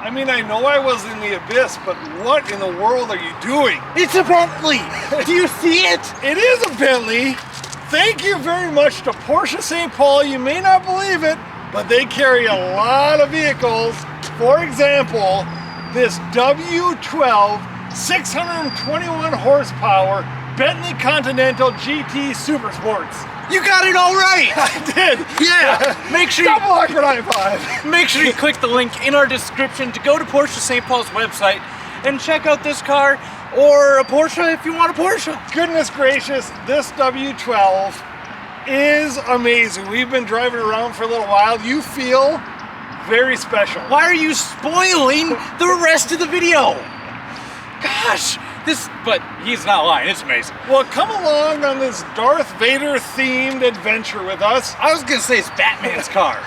I mean, I know I was in the abyss, but what in the world are you doing? It's a Bentley. Do you see it? It is a Bentley. Thank you very much to Porsche St. Paul. You may not believe it, but they carry a lot of vehicles. For example, this W12 621 horsepower Bentley Continental GT Supersports. You got it all right. I did. Yeah. Make sure Double awkward high five. Make sure you click the link in our description to go to Porsche St. Paul's website and check out this car, or a Porsche if you want a Porsche. Goodness gracious, this W12 is amazing. We've been driving around for a little while. You feel very special. Why are you spoiling the rest of the video? Gosh, but he's not lying, it's amazing. Well, come along on this Darth Vader themed adventure with us. I was gonna say it's Batman's car.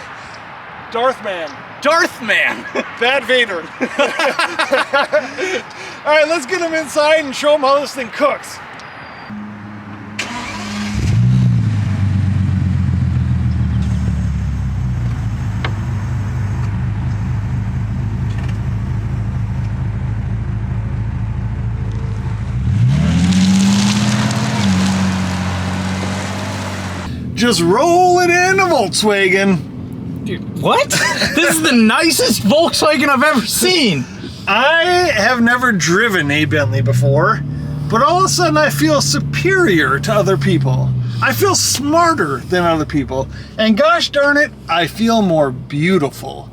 Darth Man. Darth Man. Bad Vader. All right, let's get him inside and show him how this thing cooks. Just roll it in a Volkswagen. Dude, what? This is the nicest Volkswagen I've ever seen. I have never driven a Bentley before, but all of a sudden I feel superior to other people. I feel smarter than other people. And gosh darn it, I feel more beautiful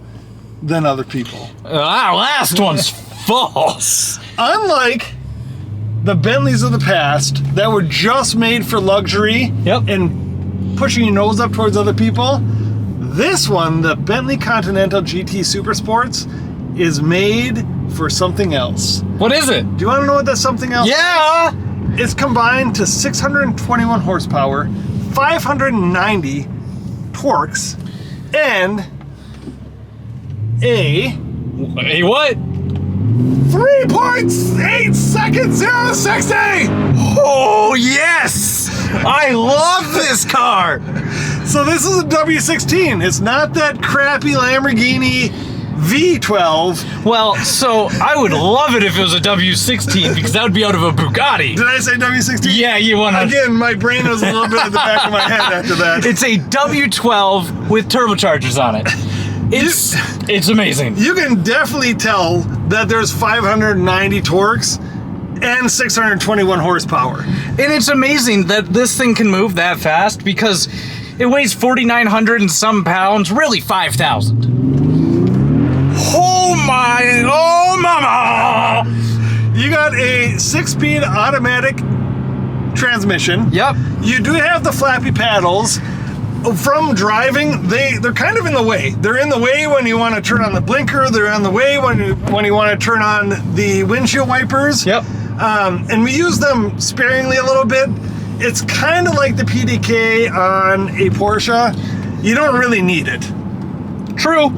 than other people. Our last one's false. Unlike the Bentleys of the past that were just made for luxury and pushing your nose up towards other people, this one, the Bentley Continental GT Supersports, is made for something else. What is it? Do you want to know what that something else is? Yeah! It's combined to 621 horsepower, 590 torques, and a what? 3.8 second 0 to 60! Oh, yes! I love this car! So this is a W16. It's not that crappy Lamborghini V12. Well, so I would love it if it was a W16 because that would be out of a Bugatti. Did I say W16? Yeah, you want to. Again, my brain was a little bit at the back of my head after that. It's a W12 with turbochargers on it. It's amazing. You can definitely tell that there's 590 torques and 621 horsepower. And it's amazing that this thing can move that fast because it weighs 4,900 and some pounds, really 5,000. Oh mama! You got a 6-speed automatic transmission. Yep. You do have the flappy paddles. From driving, they're kind of in the way. They're in the way when you want to turn on the blinker. They're in the way when you want to turn on the windshield wipers. Yep. And we use them sparingly a little bit. It's kind of like the PDK on a Porsche. You don't really need it. True.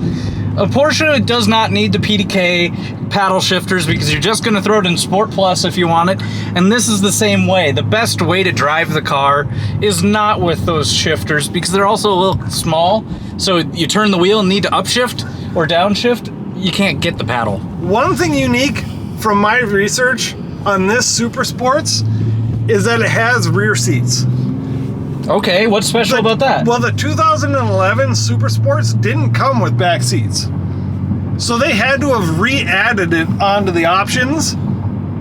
A Porsche does not need the PDK paddle shifters because you're just going to throw it in Sport Plus if you want it. And this is the same way. The best way to drive the car is not with those shifters because they're also a little small. So you turn the wheel and need to upshift or downshift, you can't get the paddle. One thing unique from my research on this Supersports is that it has rear seats. Okay, what's special about that? Well, the 2011 Supersports didn't come with back seats. So they had to have re-added it onto the options,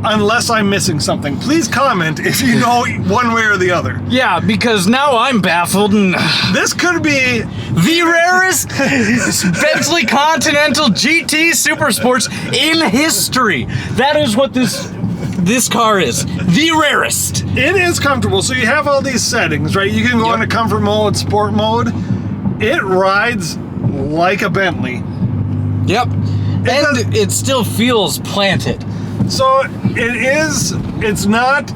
unless I'm missing something. Please comment if you know one way or the other. Yeah, because now I'm baffled and... This could be... the rarest Bentley Continental GT Supersports in history. That is what this car is. The rarest. It is comfortable. So you have all these settings, right? You can go into comfort mode, sport mode. It rides like a Bentley. Yep. And it still feels planted. So it's not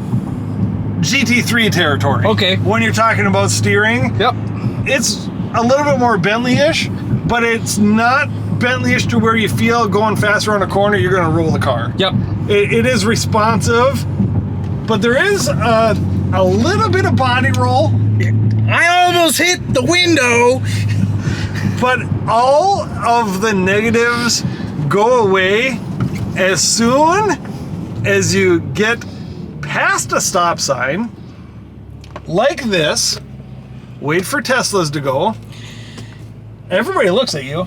GT3 territory. Okay. When you're talking about steering. Yep. It's a little bit more Bentley-ish, but it's not Bentley-ish to where you feel going fast around a corner, you're going to roll the car. Yep. It is responsive, but there is a little bit of body roll. I almost hit the window. But all of the negatives go away as soon as you get past a stop sign, like this. Wait for Teslas to go. Everybody looks at you.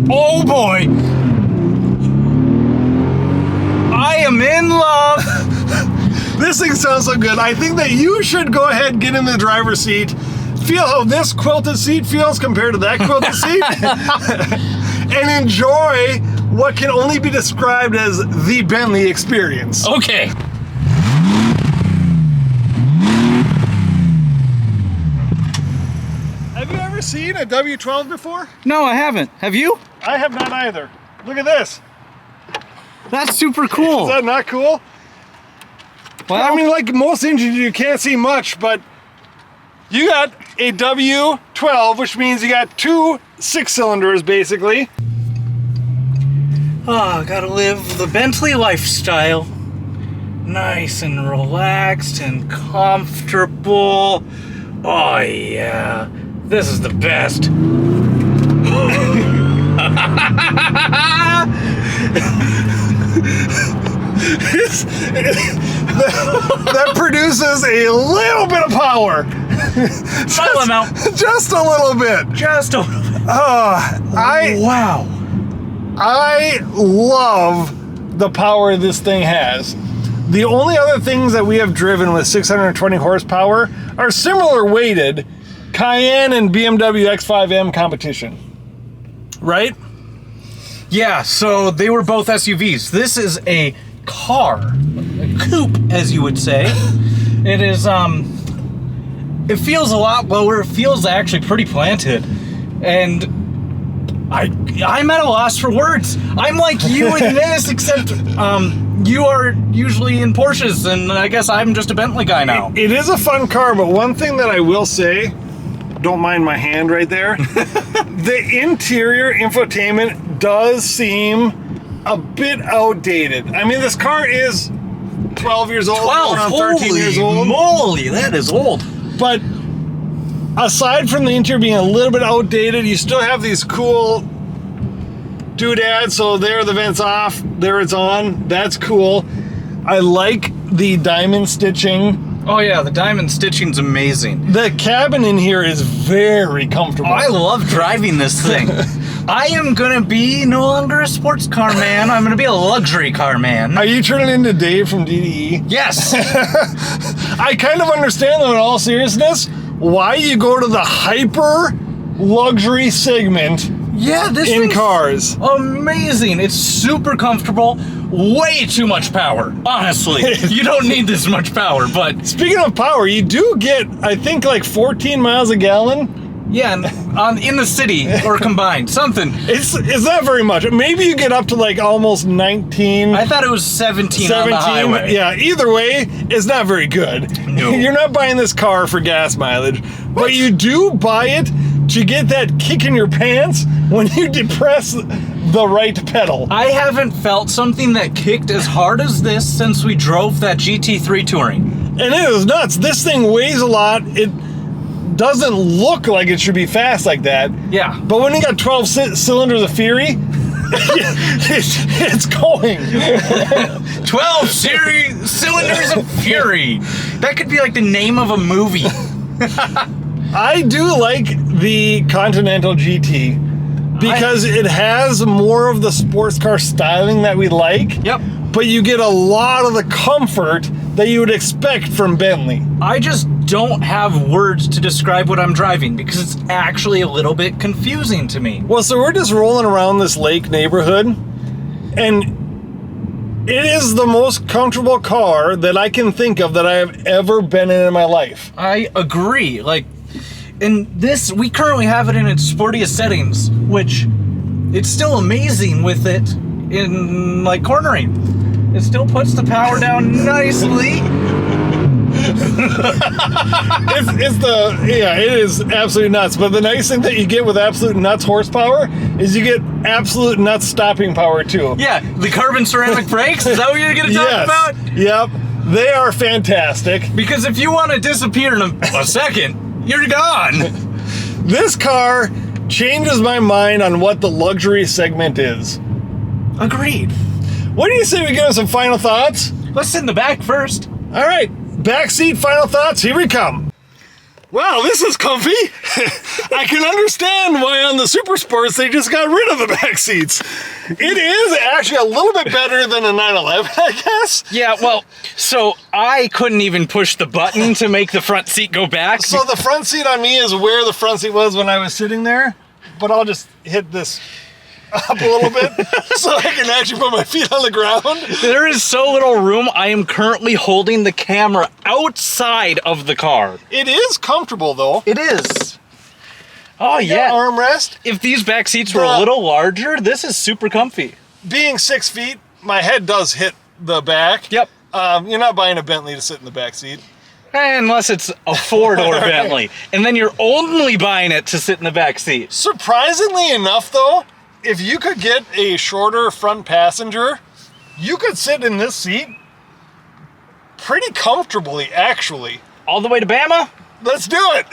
Oh boy! I am in love! This thing sounds so good. I think that you should go ahead and get in the driver's seat. Feel how this quilted seat feels compared to that quilted seat. And enjoy what can only be described as the Bentley experience. Okay. Have you ever seen a W12 before? No, I haven't. Have you? I have not either. Look at this. That's super cool. Is that not cool? Well, I mean, like most engines, you can't see much, but you got a W12, which means you got 2 6-cylinders, basically. oh, gotta live the Bentley lifestyle. Nice and relaxed and comfortable. Oh yeah, this is the best. That produces a little bit of power. Small amount. Just a little bit. Just a Wow. I love the power this thing has. The only other things that we have driven with 620 horsepower are similar weighted Cayenne and BMW X5M competition. Right? Yeah, so they were both SUVs. This is a car, a coupe, as you would say. It is, it feels a lot lower. It feels actually pretty planted. And I'm at a loss for words. I'm like you in this, except, you are usually in Porsches, and I guess I'm just a Bentley guy now. It is a fun car, but one thing that I will say, don't mind my hand right there, the interior infotainment does seem a bit outdated. I mean, this car is 12 years old, going on 13 years old. Moly, that is old. But aside from the interior being a little bit outdated, you still have these cool doodads. So there, the vent's off, there it's on. That's cool. I like the diamond stitching. Oh yeah, the diamond stitching's amazing. The cabin in here is very comfortable. I love driving this thing. I am gonna be no longer a sports car man. I'm gonna be a luxury car man. Are you turning into Dave from DDE? Yes. I kind of understand, though, in all seriousness, why you go to the hyper luxury segment Yeah, this in thing's cars. amazing. It's super comfortable. Way too much power. Honestly, you don't need this much power, but Speaking of power, you do get, I think, like 14 miles a gallon. yeah, in the city or combined, something. It's not very much. Maybe you get up to like almost 19. I thought it was 17 on the highway. Yeah, either way, it's not very good. No. You're not buying this car for gas mileage, but you do buy it to get that kick in your pants when you depress the right pedal. I haven't felt something that kicked as hard as this since we drove that GT3 touring. And it is nuts. This thing weighs a lot. It doesn't look like it should be fast like that. Yeah. But when you got 12 cylinders of Fury, it's going. 12 cylinders of fury. That could be like the name of a movie. I do like the Continental GT because it has more of the sports car styling that we like. Yep. But you get a lot of the comfort that you would expect from Bentley. I just don't have words to describe what I'm driving because it's actually a little bit confusing to me. Well, so we're just rolling around this lake neighborhood, and it is the most comfortable car that I can think of that I have ever been in my life. I agree. Like, in this, we currently have it in its sportiest settings, which it's still amazing with it in like cornering. It still puts the power down nicely. It is absolutely nuts. But the nice thing that you get with absolute nuts horsepower is you get absolute nuts stopping power too. Yeah, the carbon ceramic brakes, is that what you're gonna talk about? Yep, they are fantastic. Because if you want to disappear in a second, you're gone. This car changes my mind on what the luxury segment is. Agreed. What do you say we give him some final thoughts? Let's sit in the back first. All right, backseat final thoughts, here we come. Wow, this is comfy. I can understand why on the Supersports they just got rid of the back seats. It is actually a little bit better than a 911, I guess. Yeah, well, so I couldn't even push the button to make the front seat go back. So the front seat on me is where the front seat was when I was sitting there, but I'll just hit this up a little bit so I can actually put my feet on the ground. There is so little room. I am currently holding the camera outside of the car. It is comfortable though. It is. Oh yeah. Armrest. If these back seats were a little larger, this is super comfy. Being 6 feet, my head does hit the back. Yep. You're not buying a Bentley to sit in the back seat. Unless it's a 4-door Bentley. And then you're only buying it to sit in the back seat. Surprisingly enough though, if you could get a shorter front passenger, you could sit in this seat pretty comfortably, actually. All the way to Bama? Let's do it.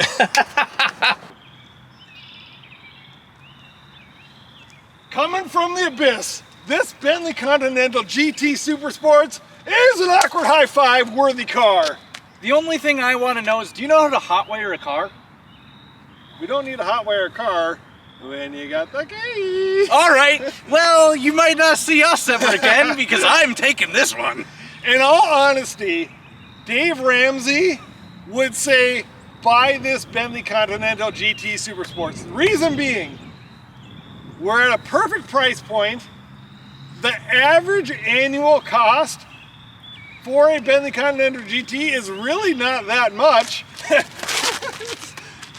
Coming from the abyss, this Bentley Continental GT Supersports is an awkward high five worthy car. The only thing I want to know is, do you know how to hotwire a car? We don't need a hotwire car when you got the key. All right. Well, you might not see us ever again because I'm taking this one. In all honesty, Dave Ramsey would say, buy this Bentley Continental GT Supersports. The reason being, we're at a perfect price point. The average annual cost for a Bentley Continental GT is really not that much.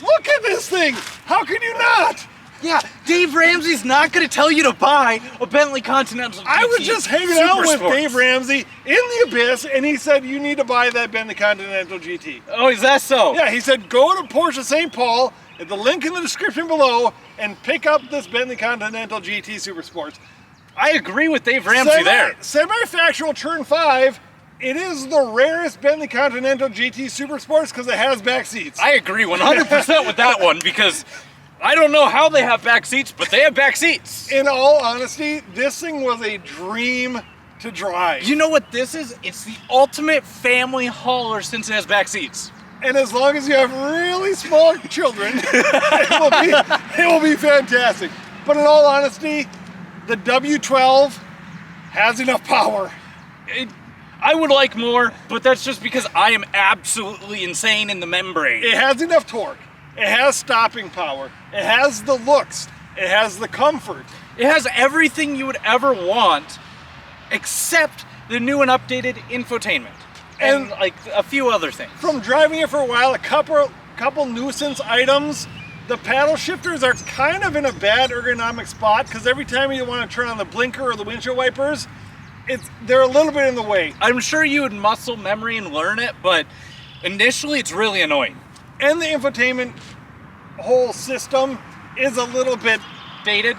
Look at this thing. How can you not? Yeah, Dave Ramsey's not going to tell you to buy a Bentley Continental GT. I was just hanging out with Dave Ramsey in the abyss, and he said, you need to buy that Bentley Continental GT. Oh, is that so? Yeah, he said, go to Porsche St. Paul, at the link in the description below, and pick up this Bentley Continental GT Supersports. I agree with Dave Ramsey there. Semi-factual Turn 5, it is the rarest Bentley Continental GT Supersports because it has back seats. I agree 100% with that one because I don't know how they have back seats, but they have back seats. In all honesty, this thing was a dream to drive. You know what this is? It's the ultimate family hauler since it has back seats. And as long as you have really small children, it will be fantastic. But in all honesty, the W12 has enough power. I would like more, but that's just because I am absolutely insane in the membrane. It has enough torque. It has stopping power. It has the looks. It has the comfort. It has everything you would ever want, except the new and updated infotainment. And like a few other things. From driving it for a while, a couple nuisance items. The paddle shifters are kind of in a bad ergonomic spot because every time you want to turn on the blinker or the windshield wipers, they're a little bit in the way. I'm sure you would muscle memory and learn it, but initially it's really annoying. And the infotainment whole system is a little bit dated.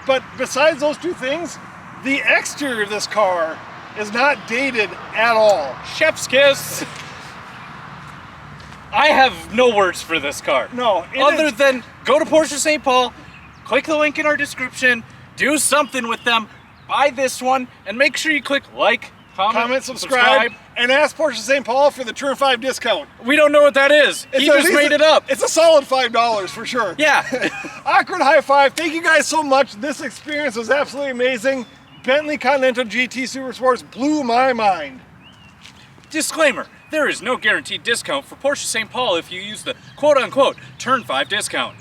But besides those two things, the exterior of this car is not dated at all. Chef's kiss. I have no words for this car. No. Other than go to Porsche St. Paul, click the link in our description, do something with them, buy this one, and make sure you click like, comment, subscribe, and ask Porsche St. Paul for the Turn 5 discount. We don't know what that is. He just made it up. It's a solid $5 for sure. Yeah. Awkward high five. Thank you guys so much. This experience was absolutely amazing. Bentley Continental GT Supersports blew my mind. Disclaimer, there is no guaranteed discount for Porsche St. Paul if you use the quote-unquote Turn 5 discount.